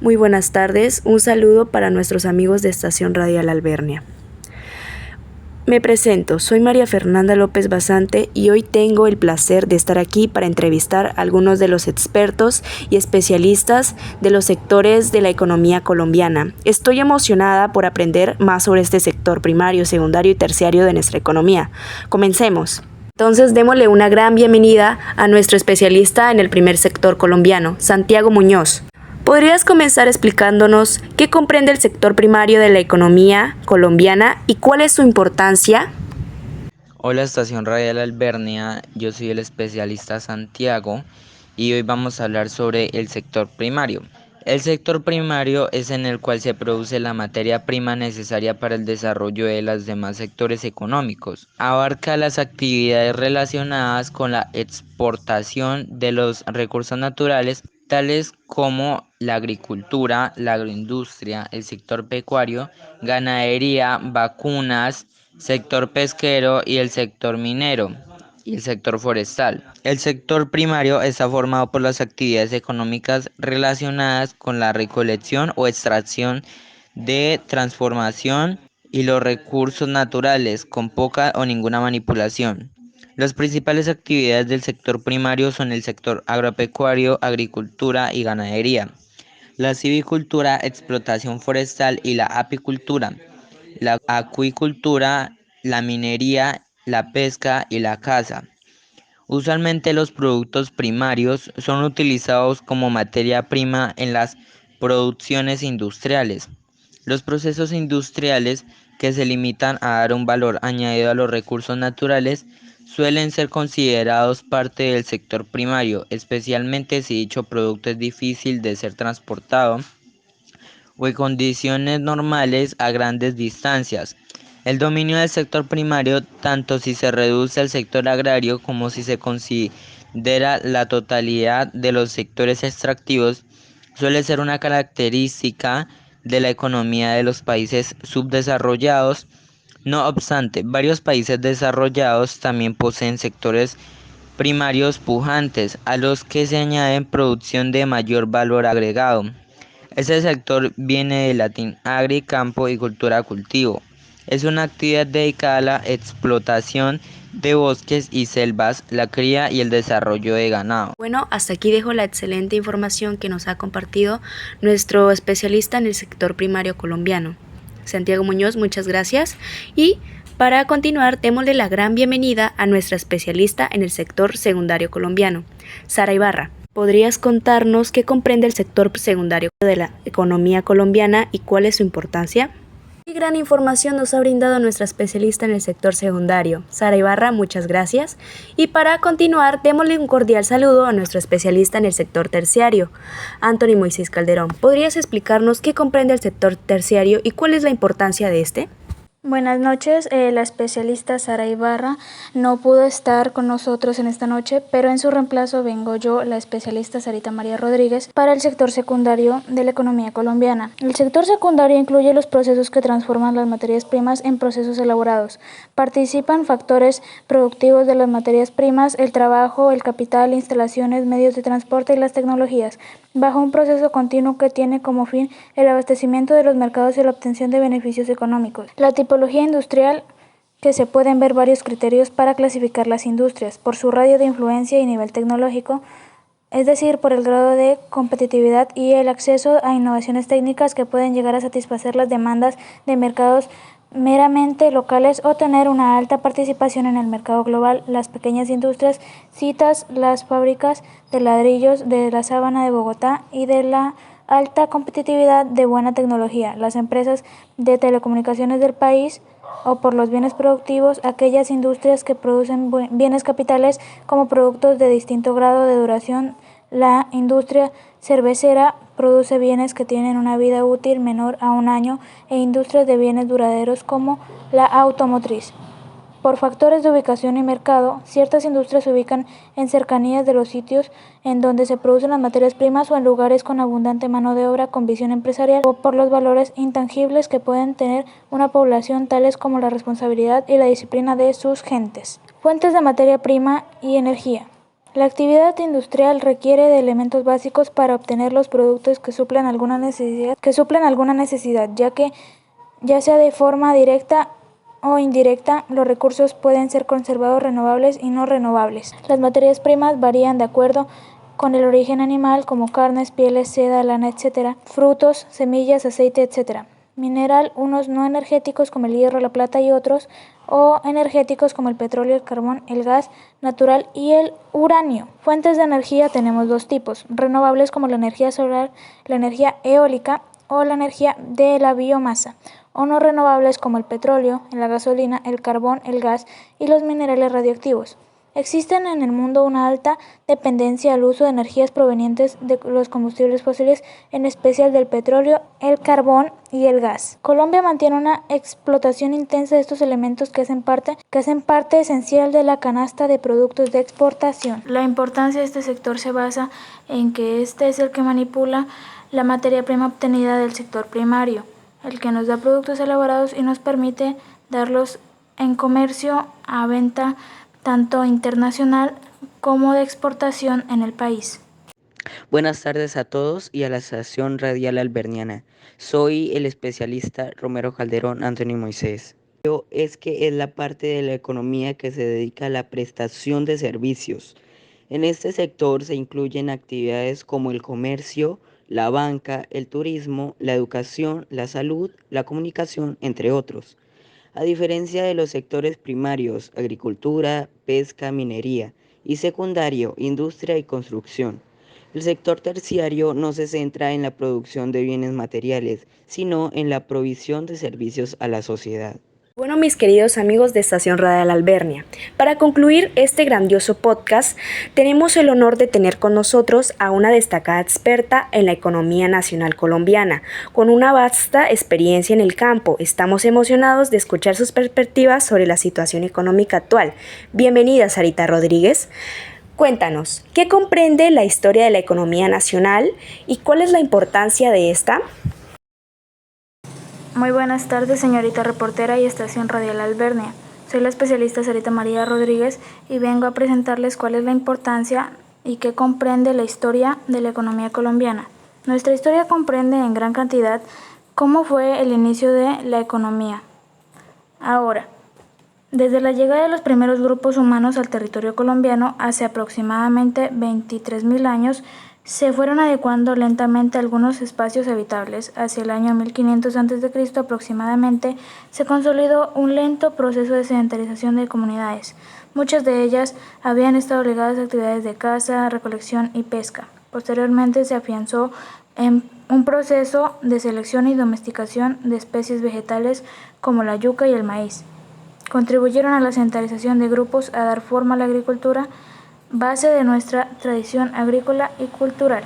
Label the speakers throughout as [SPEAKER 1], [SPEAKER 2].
[SPEAKER 1] Muy buenas tardes, un saludo para nuestros amigos de Estación Radial Albernia. Me presento, soy María Fernanda López Basante y hoy tengo el placer de estar aquí para entrevistar a algunos de los expertos y especialistas de los sectores de la economía colombiana. Estoy emocionada por aprender más sobre este sector primario, secundario y terciario de nuestra economía. Comencemos. Entonces, démosle una gran bienvenida a nuestro especialista en el primer sector colombiano, Santiago Muñoz. ¿Podrías comenzar explicándonos qué comprende el sector primario de la economía colombiana y cuál es su importancia?
[SPEAKER 2] Hola Estación Radial Albernia, yo soy el especialista Santiago y hoy vamos a hablar sobre el sector primario. El sector primario es en el cual se produce la materia prima necesaria para el desarrollo de los demás sectores económicos. Abarca las actividades relacionadas con la exportación de los recursos naturales, tales como la agricultura, la agroindustria, el sector pecuario, ganadería, vacunas, sector pesquero y el sector minero y el sector forestal. El sector primario está formado por las actividades económicas relacionadas con la recolección o extracción de transformación y los recursos naturales con poca o ninguna manipulación. Las principales actividades del sector primario son el sector agropecuario, agricultura y ganadería, la silvicultura, explotación forestal y la apicultura, la acuicultura, la minería, la pesca y la caza. Usualmente los productos primarios son utilizados como materia prima en las producciones industriales. Los procesos industriales que se limitan a dar un valor añadido a los recursos naturales suelen ser considerados parte del sector primario, especialmente si dicho producto es difícil de ser transportado o en condiciones normales a grandes distancias. El dominio del sector primario, tanto si se reduce al sector agrario como si se considera la totalidad de los sectores extractivos, suele ser una característica de la economía de los países subdesarrollados. No obstante, varios países desarrollados también poseen sectores primarios pujantes, a los que se añaden producción de mayor valor agregado. Este sector viene del latín agri, campo y cultura cultivo. Es una actividad dedicada a la explotación de bosques y selvas, la cría y el desarrollo de ganado.
[SPEAKER 1] Bueno, hasta aquí dejo la excelente información que nos ha compartido nuestro especialista en el sector primario colombiano. Santiago Muñoz, muchas gracias. Y para continuar, démosle la gran bienvenida a nuestra especialista en el sector secundario colombiano, Sara Ibarra. ¿Podrías contarnos qué comprende el sector secundario de la economía colombiana y cuál es su importancia? Qué gran información nos ha brindado nuestra especialista en el sector secundario, Sara Ibarra, muchas gracias. Y para continuar, démosle un cordial saludo a nuestro especialista en el sector terciario, Anthony Moisés Calderón. ¿Podrías explicarnos qué comprende el sector terciario y cuál es la importancia de este?
[SPEAKER 3] Buenas noches, la especialista Sara Ibarra no pudo estar con nosotros en esta noche, pero en su reemplazo vengo yo, la especialista Sarita María Rodríguez, para el sector secundario de la economía colombiana. El sector secundario incluye los procesos que transforman las materias primas en procesos elaborados. Participan factores productivos de las materias primas, el trabajo, el capital, instalaciones, medios de transporte y las tecnologías, bajo un proceso continuo que tiene como fin el abastecimiento de los mercados y la obtención de beneficios económicos. La tipología industrial, que se pueden ver varios criterios para clasificar las industrias, por su radio de influencia y nivel tecnológico, es decir, por el grado de competitividad y el acceso a innovaciones técnicas que pueden llegar a satisfacer las demandas de mercados meramente locales o tener una alta participación en el mercado global. Las pequeñas industrias citas las fábricas de ladrillos de la Sabana de Bogotá y de la alta competitividad de buena tecnología, las empresas de telecomunicaciones del país, o por los bienes productivos, aquellas industrias que producen bienes capitales como productos de distinto grado de duración. La industria cervecera produce bienes que tienen una vida útil menor a un año e industrias de bienes duraderos como la automotriz. Por factores de ubicación y mercado, ciertas industrias se ubican en cercanías de los sitios en donde se producen las materias primas o en lugares con abundante mano de obra con visión empresarial, o por los valores intangibles que pueden tener una población, tales como la responsabilidad y la disciplina de sus gentes. Fuentes de materia prima y energía. La actividad industrial requiere de elementos básicos para obtener los productos que suplen alguna necesidad, ya sea de forma directa o indirecta, los recursos pueden ser conservados, renovables y no renovables. Las materias primas varían de acuerdo con el origen animal, como carnes, pieles, seda, lana, etc., frutos, semillas, aceite, etc. Mineral, unos no energéticos como el hierro, la plata y otros, o energéticos como el petróleo, el carbón, el gas natural y el uranio. Fuentes de energía tenemos dos tipos: renovables como la energía solar, la energía eólica o la energía de la biomasa, o no renovables como el petróleo, la gasolina, el carbón, el gas y los minerales radioactivos. Existen en el mundo una alta dependencia al uso de energías provenientes de los combustibles fósiles, en especial del petróleo, el carbón y el gas. Colombia mantiene una explotación intensa de estos elementos que hacen parte esencial de la canasta de productos de exportación. La importancia de este sector se basa en que este es el que manipula la materia prima obtenida del sector primario, el que nos da productos elaborados y nos permite darlos en comercio a venta tanto internacional como de exportación en el país.
[SPEAKER 4] Buenas tardes a todos y a la Estación Radial Alberniana. Soy el especialista Romero Calderón Antonio Moisés. Es que es la parte de la economía que se dedica a la prestación de servicios. En este sector se incluyen actividades como el comercio, la banca, el turismo, la educación, la salud, la comunicación, entre otros. A diferencia de los sectores primarios, agricultura, pesca, minería, y secundario, industria y construcción, el sector terciario no se centra en la producción de bienes materiales, sino en la provisión de servicios a la sociedad.
[SPEAKER 1] Bueno, mis queridos amigos de Estación Radial Albernia, para concluir este grandioso podcast, tenemos el honor de tener con nosotros a una destacada experta en la economía nacional colombiana, con una vasta experiencia en el campo. Estamos emocionados de escuchar sus perspectivas sobre la situación económica actual. Bienvenida, Sarita Rodríguez. Cuéntanos, ¿qué comprende la historia de la economía nacional y cuál es la importancia de esta?
[SPEAKER 3] Muy buenas tardes, señorita reportera y Estación Radial Albernia. Soy la especialista Sarita María Rodríguez y vengo a presentarles cuál es la importancia y qué comprende la historia de la economía colombiana. Nuestra historia comprende en gran cantidad cómo fue el inicio de la economía. Ahora, desde la llegada de los primeros grupos humanos al territorio colombiano hace aproximadamente 23.000 años, se fueron adecuando lentamente algunos espacios habitables. Hacia el año 1500 a.C. aproximadamente se consolidó un lento proceso de sedentarización de comunidades. Muchas de ellas habían estado ligadas a actividades de caza, recolección y pesca. Posteriormente se afianzó en un proceso de selección y domesticación de especies vegetales como la yuca y el maíz. Contribuyeron a la sedentarización de grupos, a dar forma a la agricultura, base de nuestra tradición agrícola y cultural.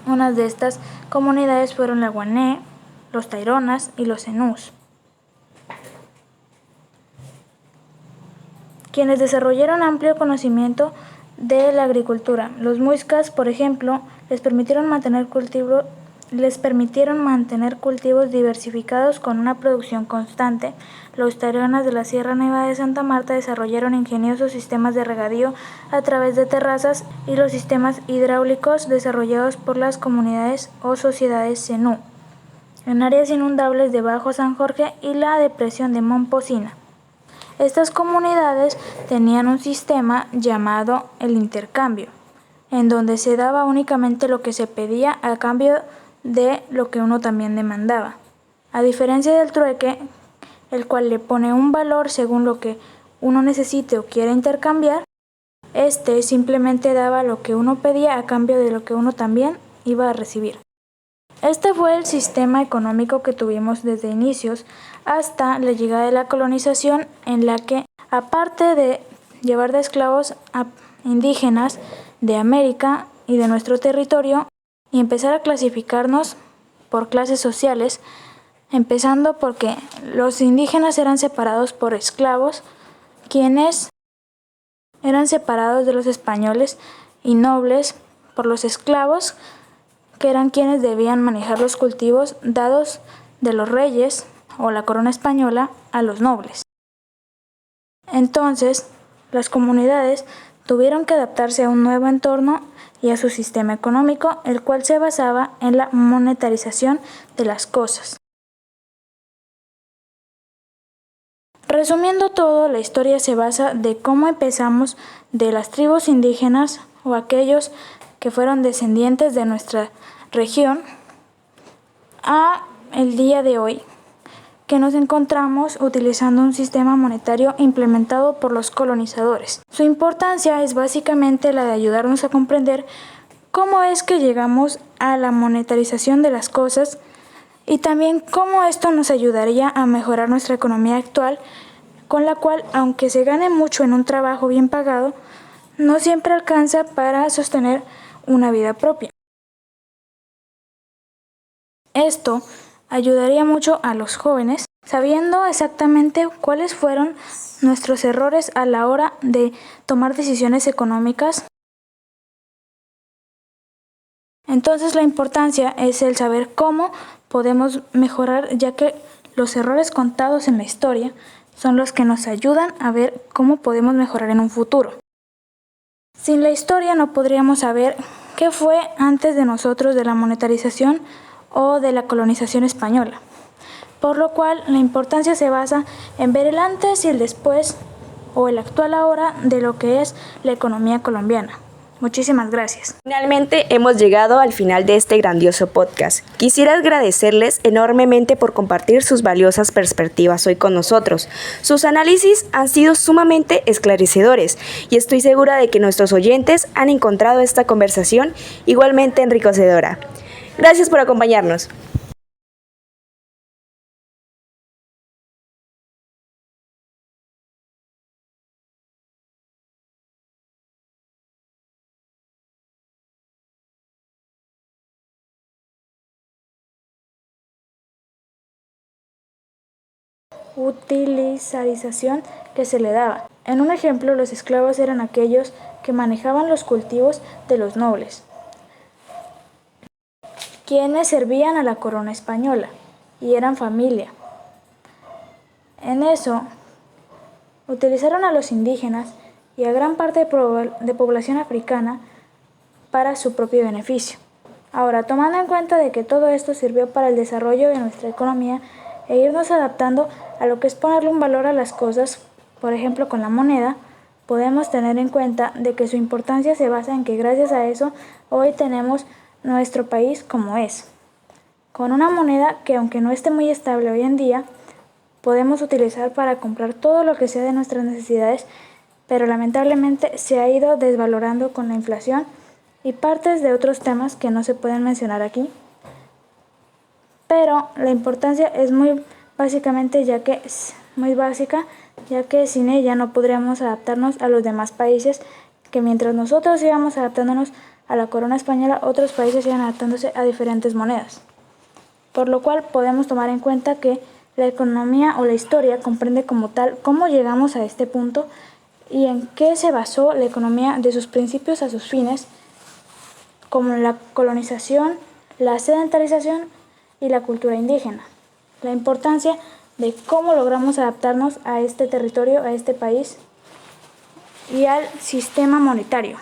[SPEAKER 3] Unas de estas comunidades fueron la Guané, los Taironas y los Zenús, quienes desarrollaron amplio conocimiento de la agricultura. Los Muiscas, por ejemplo, les permitieron mantener cultivos diversificados con una producción constante. Los Taironas de la Sierra Nevada de Santa Marta desarrollaron ingeniosos sistemas de regadío a través de terrazas, y los sistemas hidráulicos desarrollados por las comunidades o sociedades Zenú en áreas inundables de Bajo San Jorge y la depresión de Momposina. Estas comunidades tenían un sistema llamado el intercambio, en donde se daba únicamente lo que se pedía a cambio de lo que uno también demandaba. A diferencia del trueque, el cual le pone un valor según lo que uno necesite o quiera intercambiar, este simplemente daba lo que uno pedía a cambio de lo que uno también iba a recibir. Este fue el sistema económico que tuvimos desde inicios hasta la llegada de la colonización, en la que, aparte de llevar de esclavos a indígenas de América y de nuestro territorio, y empezar a clasificarnos por clases sociales, empezando porque los indígenas eran separados por esclavos, quienes eran separados de los españoles, y nobles por los esclavos, que eran quienes debían manejar los cultivos dados de los reyes o la corona española a los nobles. Entonces, las comunidades tuvieron que adaptarse a un nuevo entorno y a su sistema económico, el cual se basaba en la monetarización de las cosas. Resumiendo todo, la historia se basa de cómo empezamos de las tribus indígenas o aquellos que fueron descendientes de nuestra región a el día de hoy, que nos encontramos utilizando un sistema monetario implementado por los colonizadores. Su importancia es básicamente la de ayudarnos a comprender cómo es que llegamos a la monetarización de las cosas y también cómo esto nos ayudaría a mejorar nuestra economía actual, con la cual, aunque se gane mucho en un trabajo bien pagado, no siempre alcanza para sostener una vida propia. Esto ayudaría mucho a los jóvenes, sabiendo exactamente cuáles fueron nuestros errores a la hora de tomar decisiones económicas. Entonces la importancia es el saber cómo podemos mejorar, ya que los errores contados en la historia son los que nos ayudan a ver cómo podemos mejorar en un futuro. Sin la historia no podríamos saber qué fue antes de nosotros de la monetarización o de la colonización española, por lo cual la importancia se basa en ver el antes y el después o el actual ahora de lo que es la economía colombiana. Muchísimas gracias.
[SPEAKER 1] Finalmente hemos llegado al final de este grandioso podcast. Quisiera agradecerles enormemente por compartir sus valiosas perspectivas hoy con nosotros. Sus análisis han sido sumamente esclarecedores y estoy segura de que nuestros oyentes han encontrado esta conversación igualmente enriquecedora. Gracias por acompañarnos.
[SPEAKER 3] Utilitarización que se le daba. En un ejemplo, los esclavos eran aquellos que manejaban los cultivos de los nobles, quienes servían a la corona española y eran familia. En eso, utilizaron a los indígenas y a gran parte de población africana para su propio beneficio. Ahora, tomando en cuenta de que todo esto sirvió para el desarrollo de nuestra economía e irnos adaptando a lo que es ponerle un valor a las cosas, por ejemplo con la moneda, podemos tener en cuenta de que su importancia se basa en que gracias a eso hoy tenemos nuestro país como es, con una moneda que aunque no esté muy estable hoy en día, podemos utilizar para comprar todo lo que sea de nuestras necesidades, pero lamentablemente se ha ido desvalorando con la inflación y partes de otros temas que no se pueden mencionar aquí. Pero la importancia es muy básicamente ya que es muy básica, ya que sin ella no podríamos adaptarnos a los demás países, que mientras nosotros íbamos adaptándonos a la corona española, otros países iban adaptándose a diferentes monedas. Por lo cual podemos tomar en cuenta que la economía o la historia comprende como tal cómo llegamos a este punto y en qué se basó la economía de sus principios a sus fines, como la colonización, la sedentarización y la cultura indígena. La importancia de cómo logramos adaptarnos a este territorio, a este país y al sistema monetario.